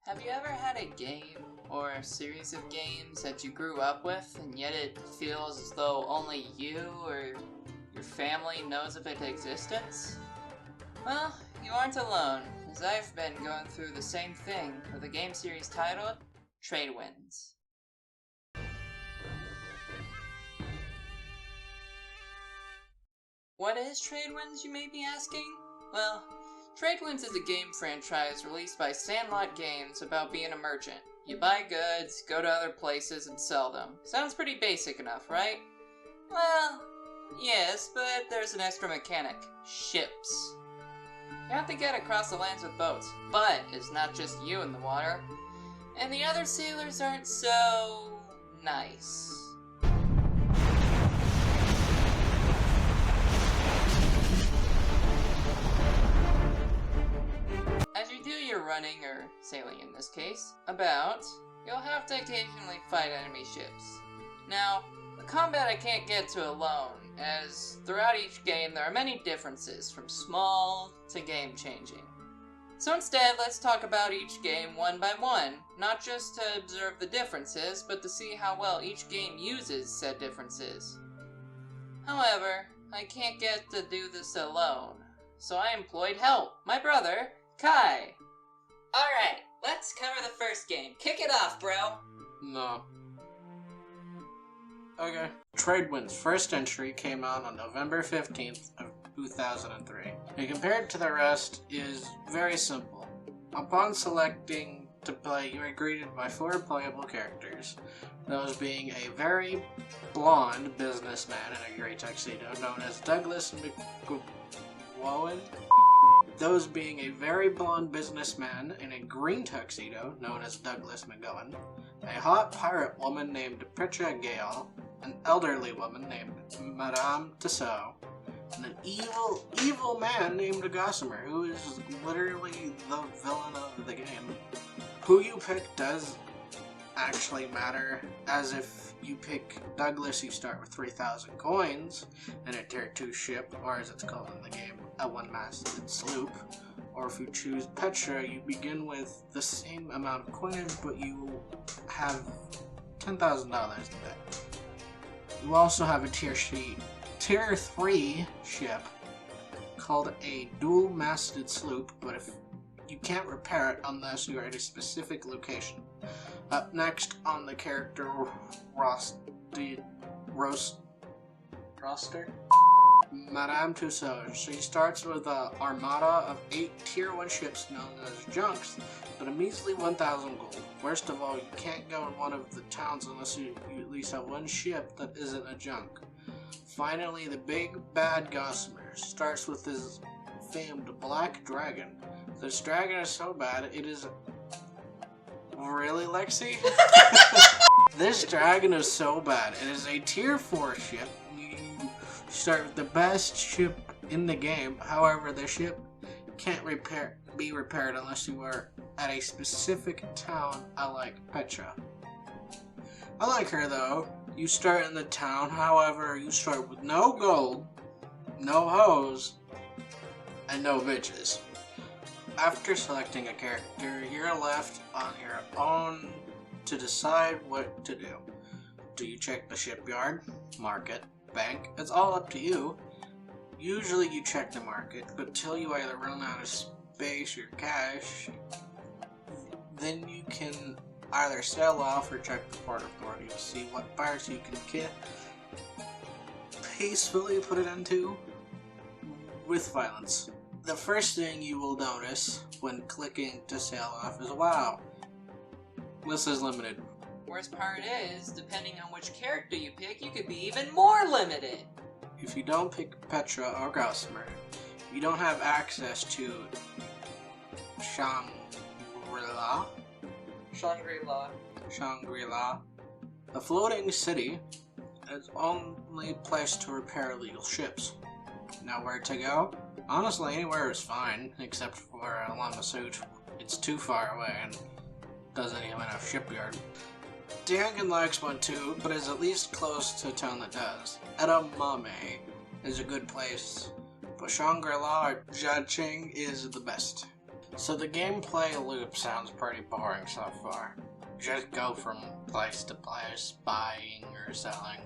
Have you ever had a game or a series of games that you grew up with and yet it feels as though only you or your family knows of its existence? Well, you aren't alone, as I've been going through the same thing with a game series titled Tradewinds. What is Tradewinds, you may be asking? Well, Tradewinds is a game franchise released by Sandlot Games about being a merchant. You buy goods, go to other places, and sell them. Sounds pretty basic enough, right? Well, yes, but there's an extra mechanic. Ships. You have to get across the lands with boats, but it's not just you in the water. And the other sailors aren't so nice. As you do your running, or sailing in this case, you'll have to occasionally fight enemy ships. Now, the combat I can't get to alone, as throughout each game there are many differences, from small to game-changing. So instead, let's talk about each game one by one, not just to observe the differences, but to see how well each game uses said differences. However, I can't get to do this alone, so I employed help, my brother, Kai. Alright, let's cover the first game. Kick it off, bro. No. Okay. Tradewinds' first entry came out on November 15th of 2003. And compared to the rest is very simple. Upon selecting to play, you are greeted by 4 playable characters. Those being a very blonde businessman in a gray tuxedo known as Douglas McGowan. Those being a very blonde businessman in a green tuxedo, known as Douglas McGowan, a hot pirate woman named Petra Gale, an elderly woman named Madame Tussaud, and an evil man named Gossamer, who is literally the villain of the game. Who you pick does actually matter, as if you pick Douglas, you start with 3,000 coins and a tier 2 ship, or as it's called in the game, a one-masted sloop. Or if you choose Petra, you begin with the same amount of coinage, but you have $10,000 in debt. You also have a tier 3 ship called a dual-masted sloop, but if you can't repair it unless you are at a specific location. Up next on the character roster, Madame Tussaud. She starts with an armada of 8 tier 1 ships known as junks, but a measly 1,000 gold. First of all, you can't go in one of the towns unless you at least have one ship that isn't a junk. Finally, the big bad Gossamer starts with his famed black dragon. This dragon is so bad, it is... Really, Lexi? This dragon is so bad. It is a tier 4 ship. You start with the best ship in the game. However, the ship can't be repaired unless you are at a specific town. I like Petra. I like her though. You start in the town. However, you start with no gold, no hoes, and no bitches. After selecting a character, you're left on your own to decide what to do. Do you check the shipyard, market, bank? It's all up to you. Usually you check the market, but till you either run out of space or cash, then you can either sell off or check the port authority to see what parts you can peacefully put it into with violence. The first thing you will notice when clicking to sell off is, wow, this is limited. Worst part is, depending on which character you pick, you could be even more limited. If you don't pick Petra or Gossamer, you don't have access to Shangri-La, a floating city. It's only place to repair illegal ships. Now where to go? Honestly, anywhere is fine, except for Lamasuit. It's too far away and doesn't even have shipyard. Dangan likes one too, but is at least close to a town that does. Edamame is a good place, but Shangri-La or Jiaqing is the best. So the gameplay loop sounds pretty boring so far. Just go from place to place, buying or selling.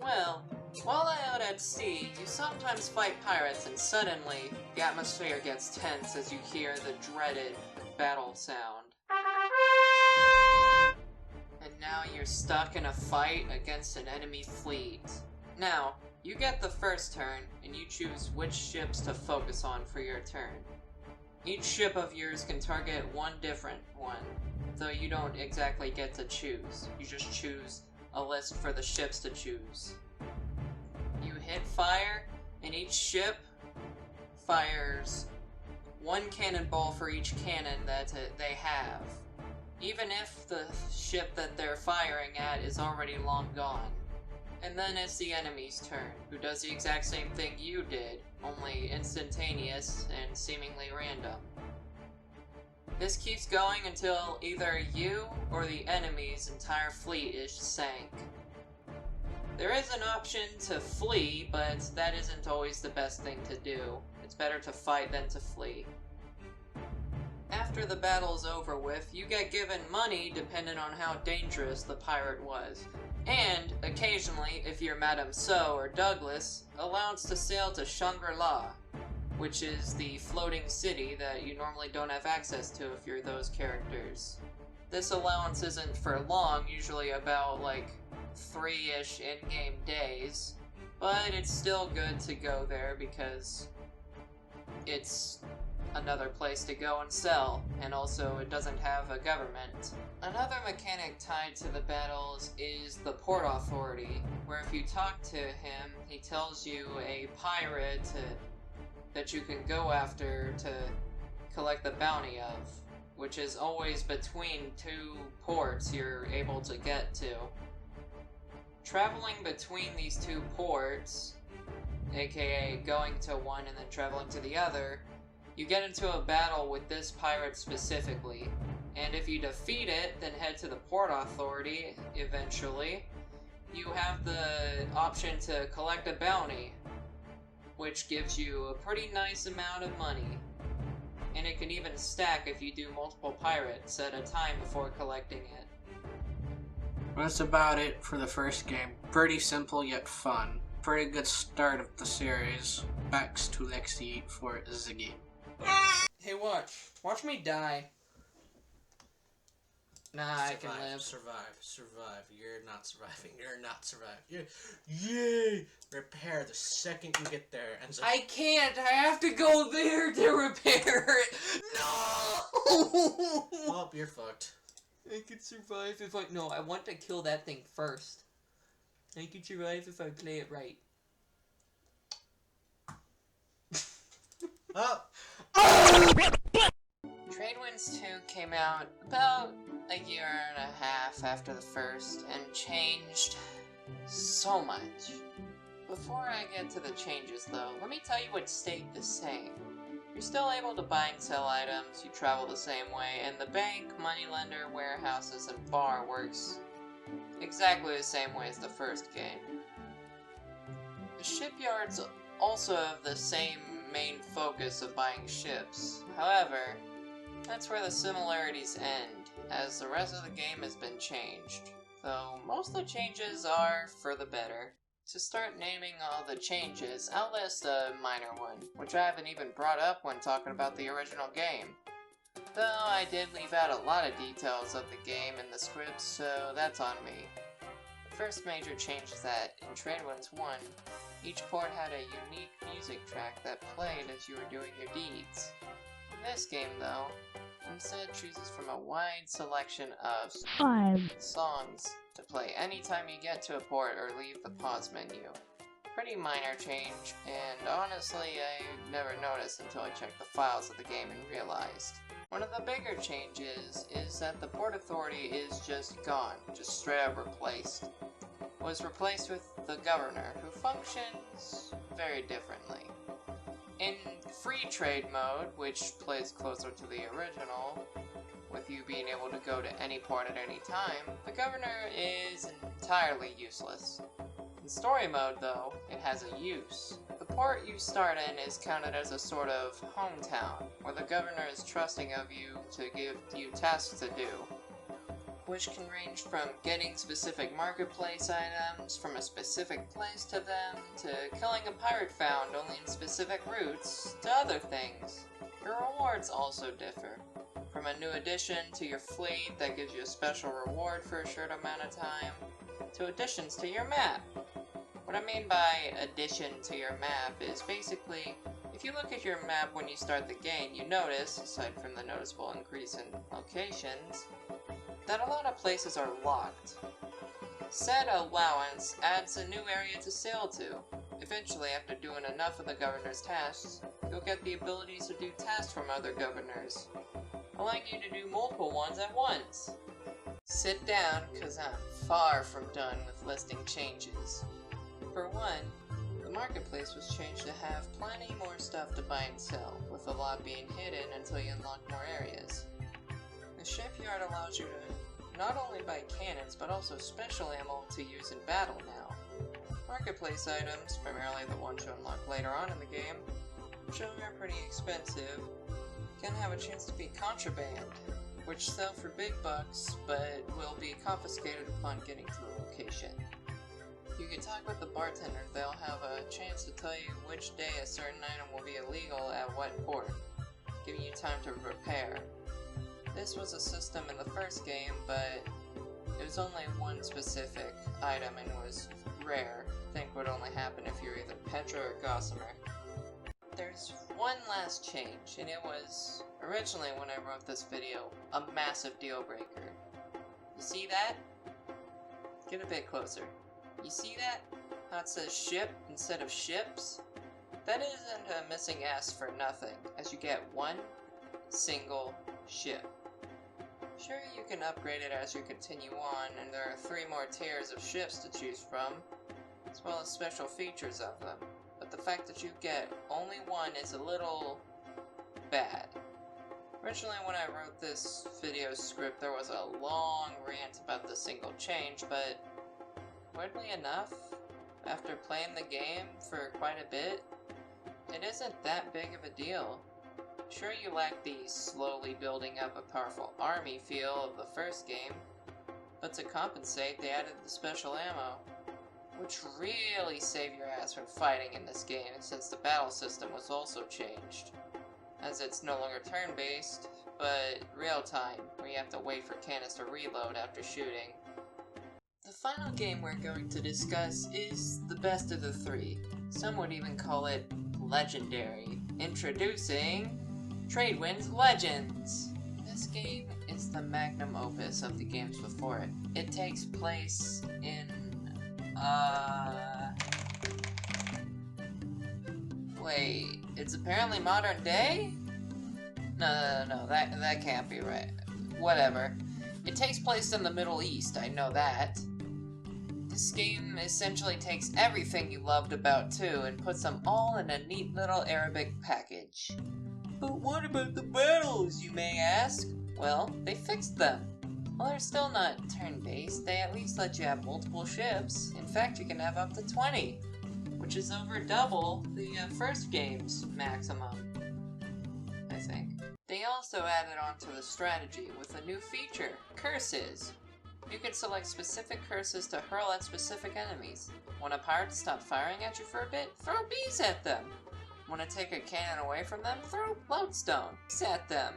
Well, while out at sea, you sometimes fight pirates and suddenly the atmosphere gets tense as you hear the dreaded battle sound. And now you're stuck in a fight against an enemy fleet. Now, you get the first turn, and you choose which ships to focus on for your turn. Each ship of yours can target one different one, though you don't exactly get to choose. You just choose a list for the ships to choose. You hit fire, and each ship fires one cannonball for each cannon that they have, even if the ship that they're firing at is already long gone. And then it's the enemy's turn, who does the exact same thing you did, only instantaneous and seemingly random. This keeps going until either you or the enemy's entire fleet is sank. There is an option to flee, but that isn't always the best thing to do. It's better to fight than to flee. After the battle's over with, you get given money depending on how dangerous the pirate was. And, occasionally, if you're Madame So or Douglas, allowance to sail to Shangri-La, which is the floating city that you normally don't have access to if you're those characters. This allowance isn't for long, usually about like 3-ish in-game days, but it's still good to go there because it's another place to go and sell, and also it doesn't have a government. Another mechanic tied to the battles is the Port Authority, where if you talk to him, he tells you a pirate that you can go after to collect the bounty of, which is always between two ports you're able to get to. Traveling between these two ports, aka going to one and then traveling to the other, you get into a battle with this pirate specifically, and if you defeat it, then head to the Port Authority eventually. You have the option to collect a bounty, which gives you a pretty nice amount of money. And it can even stack if you do multiple pirates at a time before collecting it. That's about it for the first game. Pretty simple yet fun. Pretty good start of the series. Backs to Lexi for Ziggy. Hey, watch me die. Nah, I can live. Survive. You're not surviving. Yay! Repair the second you get there. And so I can't! I have to go there to repair it! No! Oh, you're fucked. I could survive if I... No, I want to kill that thing first. I could survive if I play it right. Oh! Tradewinds 2 came out about a year and a half after the first and changed so much. Before I get to the changes though, let me tell you what stayed the same. You're still able to buy and sell items, you travel the same way, and the bank, moneylender, warehouses, and bar works exactly the same way as the first game. The shipyards also have the same main focus of buying ships. However, that's where the similarities end, as the rest of the game has been changed, though most of the changes are for the better. To start naming all the changes, I'll list a minor one, which I haven't even brought up when talking about the original game. Though I did leave out a lot of details of the game in the script, so that's on me. The first major change is that in Tradewinds 1, each port had a unique music track that played as you were doing your deeds. In this game, though, instead chooses from a wide selection of songs to play anytime you get to a port or leave the pause menu. Pretty minor change, and honestly I never noticed until I checked the files of the game and realized. One of the bigger changes is that the Port Authority is just gone, just straight up replaced. It was replaced with the Governor, who functions very differently. In free trade mode, which plays closer to the original, with you being able to go to any port at any time, the Governor is entirely useless. In story mode, though, it has a use. The port you start in is counted as a sort of hometown, where the governor is trusting of you to give you tasks to do, which can range from getting specific marketplace items from a specific place to them, to killing a pirate found only in specific routes, to other things. Your rewards also differ, from a new addition to your fleet that gives you a special reward for a short amount of time, to additions to your map. What I mean by addition to your map is basically, if you look at your map when you start the game, you notice, aside from the noticeable increase in locations, that a lot of places are locked. Said allowance adds a new area to sail to. Eventually, after doing enough of the governor's tasks, you'll get the ability to do tasks from other governors, allowing you to do multiple ones at once. Sit down, cause I'm far from done with listing changes. For one, the marketplace was changed to have plenty more stuff to buy and sell, with a lot being hidden until you unlock more areas. The shipyard allows you to not only buy cannons, but also special ammo to use in battle now. Marketplace items, primarily the ones you unlock later on in the game, which are pretty expensive, can have a chance to be contraband, which sell for big bucks, but will be confiscated upon getting to the location. You can talk with the bartender, they'll have a chance to tell you which day a certain item will be illegal at what port, giving you time to repair. This was a system in the first game, but it was only one specific item and was rare. I think would only happen if you're either Petra or Gossamer. There's one last change, and it was, originally when I wrote this video, a massive deal breaker. You see that? Get a bit closer. You see that? How it says ship instead of ships? That isn't a missing S for nothing, as you get one single ship. Sure, you can upgrade it as you continue on, and there are 3 more tiers of ships to choose from, as well as special features of them, but the fact that you get only one is a little bad. Originally when I wrote this video script there was a long rant about the single change, but weirdly enough, after playing the game for quite a bit, it isn't that big of a deal. Sure, you lack the slowly building up a powerful army feel of the first game, but to compensate they added the special ammo, which really saved your ass from fighting in this game since the battle system was also changed, as it's no longer turn-based, but real-time, where you have to wait for cannons to reload after shooting. The final game we're going to discuss is the best of the 3. Some would even call it legendary. Introducing Tradewinds Legends! This game is the magnum opus of the games before it. It takes place in wait, it's apparently modern day? No, that can't be right. Whatever. It takes place in the Middle East, I know that. This game essentially takes everything you loved about 2 and puts them all in a neat little Arabic package. But what about the battles, you may ask? Well, they fixed them. While they're still not turn-based, they at least let you have multiple ships. In fact, you can have up to 20, which is over double the first game's maximum, I think. They also added on to the strategy with a new feature, curses. You can select specific curses to hurl at specific enemies. Want a pirate to stop firing at you for a bit? Throw bees at them. Want to take a cannon away from them? Throw lodestone at them.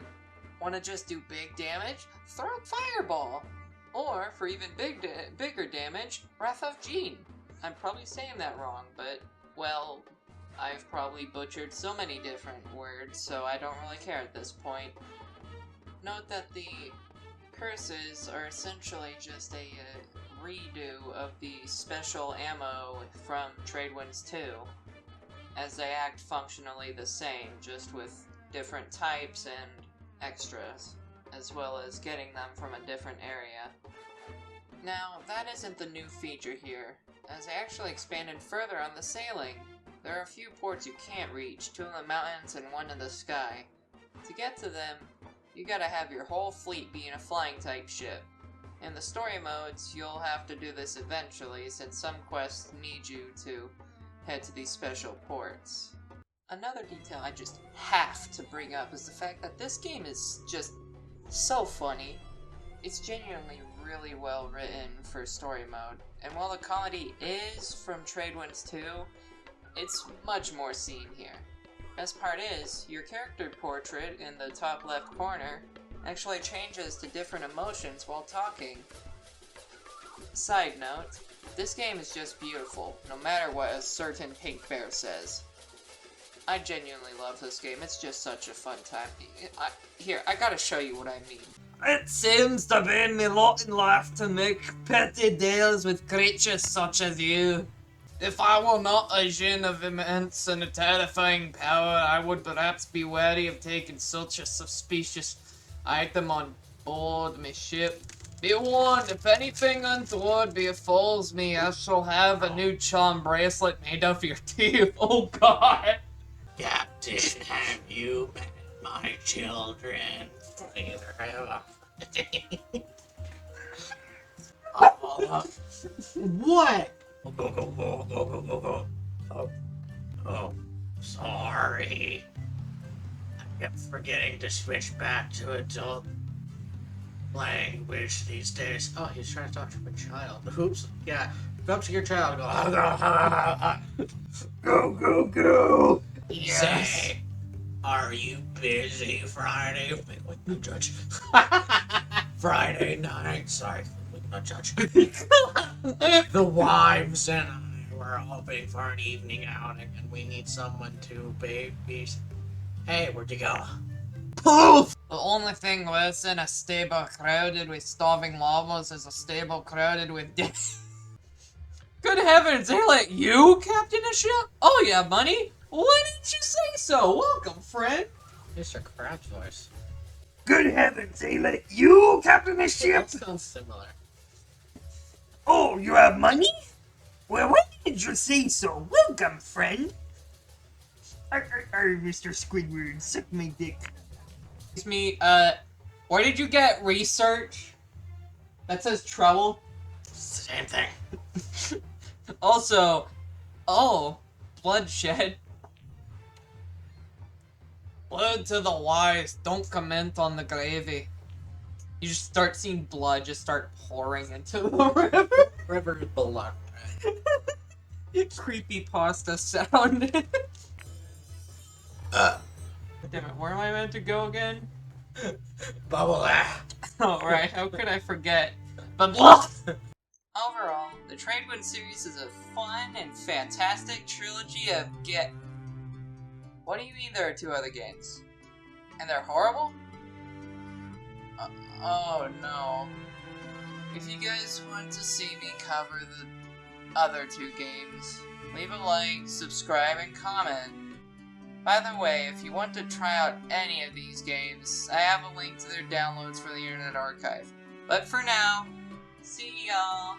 Want to just do big damage? Throw fireball. Or, for even bigger damage, Wrath of Gene. I'm probably saying that wrong, but, well, I've probably butchered so many different words, so I don't really care at this point. Note that the curses are essentially just a redo of the special ammo from Tradewinds 2, as they act functionally the same, just with different types and extras, as well as getting them from a different area. Now, that isn't the new feature here, as they actually expanded further on the sailing. There are a few ports you can't reach, 2 in the mountains and 1 in the sky. To get to them, you gotta have your whole fleet being a flying type ship. In the story modes, you'll have to do this eventually, since some quests need you to head to these special ports. Another detail I just have to bring up is the fact that this game is just so funny. It's genuinely really well written for story mode, and while the comedy is from Tradewinds 2, it's much more seen here. Best part is, your character portrait in the top left corner actually changes to different emotions while talking. Side note, this game is just beautiful, no matter what a certain pink bear says. I genuinely love this game, it's just such a fun time. I gotta show you what I mean. It seems to be me lot in life to make petty deals with creatures such as you. If I were not a djinn of immense and terrifying power, I would perhaps be wary of taking such a suspicious item on board my ship. Be warned, if anything untoward befalls me, I shall have a new charm bracelet made of your teeth. Oh god! Captain, have you met my children? Neither have I. What? Oh, sorry. I kept forgetting to switch back to adult language these days. Oh, he's trying to talk to a child. Oops. Yeah. Go up to your child and go, go. Yes. Say, are you busy Friday? Wait, no judge. Friday night. Sorry, no judge. The wives and I were hoping for an evening outing, and we need someone to babysit. Hey, where'd you go? Poof! The only thing worse than a stable crowded with starving llamas is a stable crowded with Good heavens, they let you captain a ship? Oh yeah, money? Why didn't you say so? Welcome, friend. Mr. Krabs' voice. Good heavens, they let you captain a ship? That sounds similar. Oh, you have money? Well, why didn't you say so? Welcome, friend. Mr. Squidward, suck my dick. Excuse me, where did you get research? That says trouble. Same thing. Also, oh, bloodshed. Word to the wise, don't comment on the gravy. You just start seeing blood just start pouring into the river. River blood. Creepy pasta sound. Damn it, where am I meant to go again? Bubble. Oh, right, how could I forget? But blah! Overall, the Tradewinds series is a fun and fantastic trilogy of What do you mean there are 2 other games? And they're horrible? Oh no. If you guys want to see me cover the other 2 games, leave a like, subscribe, and comment. By the way, if you want to try out any of these games, I have a link to their downloads for the Internet Archive. But for now, see y'all!